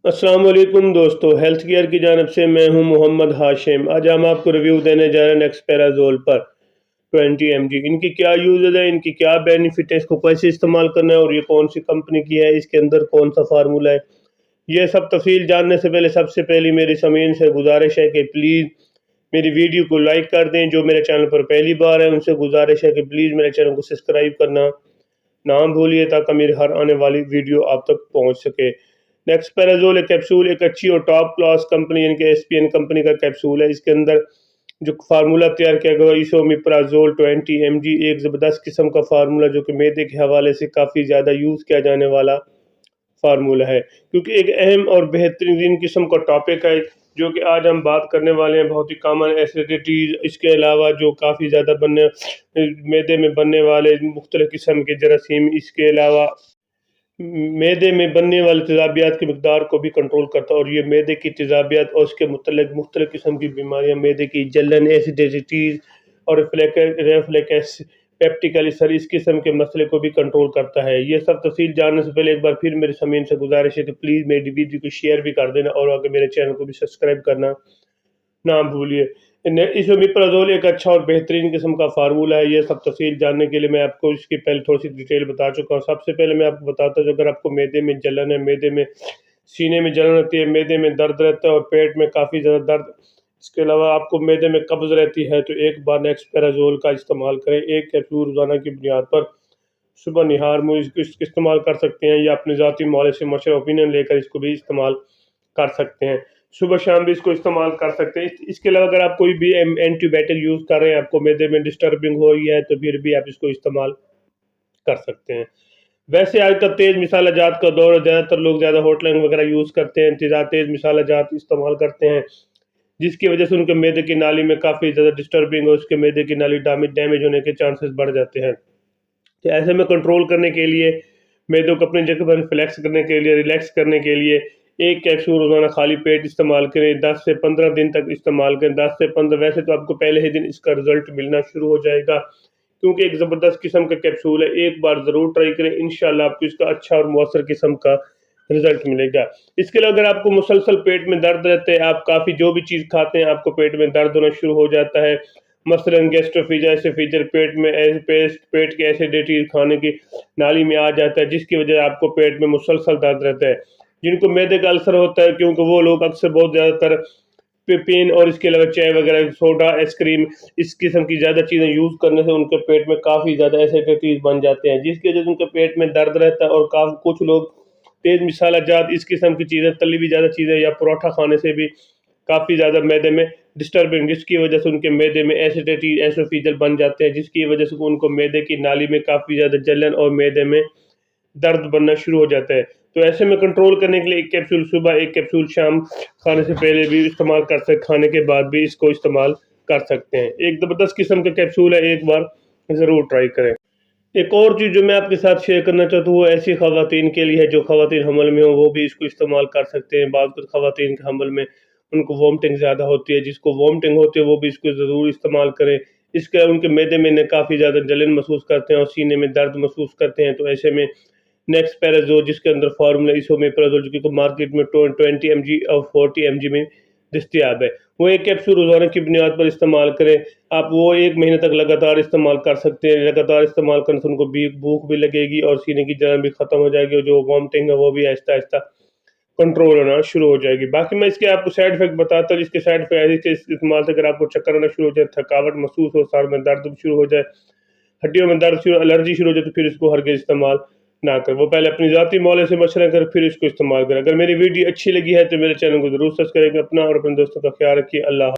अस्सलाम वालेकुम दोस्तों, हेल्थ केयर की जानब से मैं हूं मोहम्मद हाशिम। आज हम आपको रिव्यू देने जा रहे हैं नेक्सपेराजोल पर 20 mg। इनकी क्या यूजेज है, इनकी क्या बेनिफिट है, इसको कैसे इस्तेमाल करना है और ये कौन सी कंपनी की है, इसके अंदर कौन सा फार्मूला है, ये सब तफसील जानने से पहले सबसे पहली मेरी ज़मीन से गुजारिश है कि प्लीज़ मेरी वीडियो को लाइक कर दें। जो मेरे चैनल पर पहली बार है उनसे गुजारिश है कि प्लीज़ मेरे चैनल को सब्सक्राइब करना ना भूलिए ताकि मेरी हर आने वाली वीडियो आप तक पहुंच सके। नेक्सपेराजोल एक कैप्सूल एक अच्छी और टॉप क्लास कंपनी यानी कि एसपीएन कंपनी का कैप्सूल है। इसके अंदर जो फार्मूला तैयार किया गया इसोमिप्राजोल 20 mg, एक ज़बरदस्त किस्म का फार्मूला जो कि मैदे के हवाले से काफ़ी ज़्यादा यूज़ किया जाने वाला फार्मूला है, क्योंकि एक अहम और बेहतरीन किस्म का टॉपिक है जो कि आज हम बात करने वाले हैं। बहुत ही कॉमन एसिडिटीज़, इसके अलावा जो काफ़ी ज़्यादा मैदे में बनने वाले मुख्तलिफ़ किस्म के जरासीम, इसके अलावा मैदे में बनने वाले तेज़ाबियात की मकदार को भी कंट्रोल करता है। और ये मैदे की तेज़ाबियात और उसके मुतल्लिक़ मुख्तलिफ़ किस्म की बीमारियाँ, मैदे की जलन, एसिडिटीज़ और रेफ्लक्स, पेप्टिक अल्सर, इस किस्म के मसले को भी कंट्रोल करता है। ये सब तफसील जानने से पहले एक बार फिर मेरे ज़मीन से गुजारिश है कि प्लीज़ मेरी वीडियो को शेयर भी कर देना और आगे मेरे चैनल को भी सब्सक्राइब करना ना भूलिए। इसोमिप्राज़ोल एक अच्छा और बेहतरीन किस्म का फार्मूला है। ये सब तफसील जानने के लिए मैं आपको इसकी पहले थोड़ी सी डिटेल बता चुका हूँ। सबसे पहले मैं आपको बताता हूँ, अगर आपको मैदे में जलन है, मैदे में सीने में जलन रहती है, मैदे में दर्द रहता है और पेट में काफ़ी ज़्यादा दर्द, इसके अलावा आपको मैदे में कब्ज़ रहती है, तो एक बार नेक्सपेराजोल का इस्तेमाल करें। एक कैप्सूल रोज़ाना की बुनियाद पर सुबह निहार में इसको इस्तेमाल कर सकते हैं या अपने ज़ाती मौले से मशवरा ओपिनियन लेकर इसको भी इस्तेमाल कर सकते हैं। सुबह शाम भी इसको इस्तेमाल कर सकते हैं। इसके अलावा अगर आप कोई भी एंटीबायोटिक यूज़ कर रहे हैं, आपको मैदे में डिस्टर्बिंग हो रही है, तो फिर भी आप इसको इस्तेमाल कर सकते हैं। वैसे आजकल तेज़ मसाला जात का दौर है, ज़्यादातर लोग ज़्यादा होटलिंग वगैरह यूज़ करते हैं, तेज़ मसाला जात इस्तेमाल करते हैं, जिसकी वजह से उनके मैदे की नाली में काफ़ी ज़्यादा डिस्टर्बिंग और उसके मैदे की नाली डैमेज होने के चांसेस बढ़ जाते हैं। तो ऐसे में कंट्रोल करने के लिए, मैदे को अपनी जगह पर रिफ्लेक्स करने के लिए, रिलैक्स करने के लिए एक कैप्सूल रोज़ाना खाली पेट इस्तेमाल करें। 10 से 15 दिन तक इस्तेमाल करें। 10 से 15, वैसे तो आपको पहले ही दिन इसका रिज़ल्ट मिलना शुरू हो जाएगा, क्योंकि एक ज़बरदस्त किस्म का कैप्सूल है। एक बार ज़रूर ट्राई करें, इंशाल्लाह आपको इसका अच्छा और मौसर किस्म का रिज़ल्ट मिलेगा। इसके अलावा अगर आपको मुसलसल पेट में दर्द रहता है, आप काफ़ी जो भी चीज़ खाते हैं आपको पेट में दर्द होना शुरू हो जाता है, मसलन गैस्ट्रोफिजा, एसिफिजर, पेट में पेट की एसिडिटी खाने की नाली में आ जाता है, जिसकी वजह आपको पेट में मुसलसल दर्द रहता है। जिनको मैदे का अल्सर होता है, क्योंकि वो लोग अक्सर बहुत ज़्यादातर पेन और इसके अलावा चाय वगैरह, सोडा, आइसक्रीम, इस किस्म की ज़्यादा चीज़ें यूज़ करने से उनके पेट में काफ़ी ज़्यादा एसिडिटीज़ बन जाते हैं, जिसकी वजह से उनके पेट में दर्द रहता है। और कुछ लोग तेज़ मसाला जात, इस किस्म की चीज़ें, तली हुई ज़्यादा चीज़ें या परोठा खाने से भी काफ़ी ज़्यादा मैदे में डिस्टर्बिंग, जिसकी वजह से उनके मैदे में एसिडिटी, एसोफेजियल बन जाते हैं, जिसकी वजह से उनको मैदे की नाली में काफ़ी ज़्यादा जलन और मैदे में दर्द बनना शुरू हो जाता है। तो ऐसे में कंट्रोल करने के लिए एक कैप्सूल सुबह, एक कैप्सूल शाम खाने से पहले भी इस्तेमाल कर सकते, खाने के बाद भी इसको इस्तेमाल कर सकते हैं। एक ज़बरदस्त किस्म का कैप्सूल है, एक बार ज़रूर ट्राई करें। एक और चीज़ जो मैं आपके साथ शेयर करना चाहता हूँ, वो ऐसी ख़वातीन के लिए है जो ख़वातीन हमल में हो, वो भी इसको इस्तेमाल कर सकते हैं। बाद कुछ ख़वातीन के हमल में उनको वॉमिटिंग ज़्यादा होती है, जिसको वॉमिटिंग होती है वो भी इसको ज़रूर इस्तेमाल करें। इसके उनके मैदे में काफ़ी ज़्यादा जलन महसूस करते हैं और सीने में दर्द महसूस करते हैं, तो ऐसे में नेक्सपेराजोल, जिसके अंदर फार्मूला इसोमेप्राजोल, जो कि मार्केट में 20 mg और 40 mg में दस्तियाब है, वो एक कैप्सूल रोज़ाना की बुनियाद पर इस्तेमाल करें। आप वो 1 महीने तक लगातार इस्तेमाल कर सकते हैं। लगातार इस्तेमाल करने से उनको भूख भी लगेगी और सीने की जलन भी ख़त्म हो जाएगी और जो वॉमिटिंग है वो भी आहिस्ता आहिस्ता कंट्रोल होना शुरू हो जाएगी। बाकी मैं इसके आपको साइड इफेक्ट बताता हूँ, जिसके साइड इफेक्ट इस्तेमाल से अगर आपको चक्कर आना शुरू हो जाए, थकावट महसूस हो, सर में दर्द शुरू हो जाए, हड्डियों में दर्द शुरू, एलर्जी शुरू हो जाए, तो फिर इसको हरगिज़ इस्तेमाल ना करें। वो पहले अपनी ज़ाती मौले से मशवरा करें, फिर इसको इस्तेमाल करें। अगर मेरी वीडियो अच्छी लगी है तो मेरे चैनल को ज़रूर सब्सक्राइब करें। अपना और अपने दोस्तों का ख्याल रखिए। अल्लाह।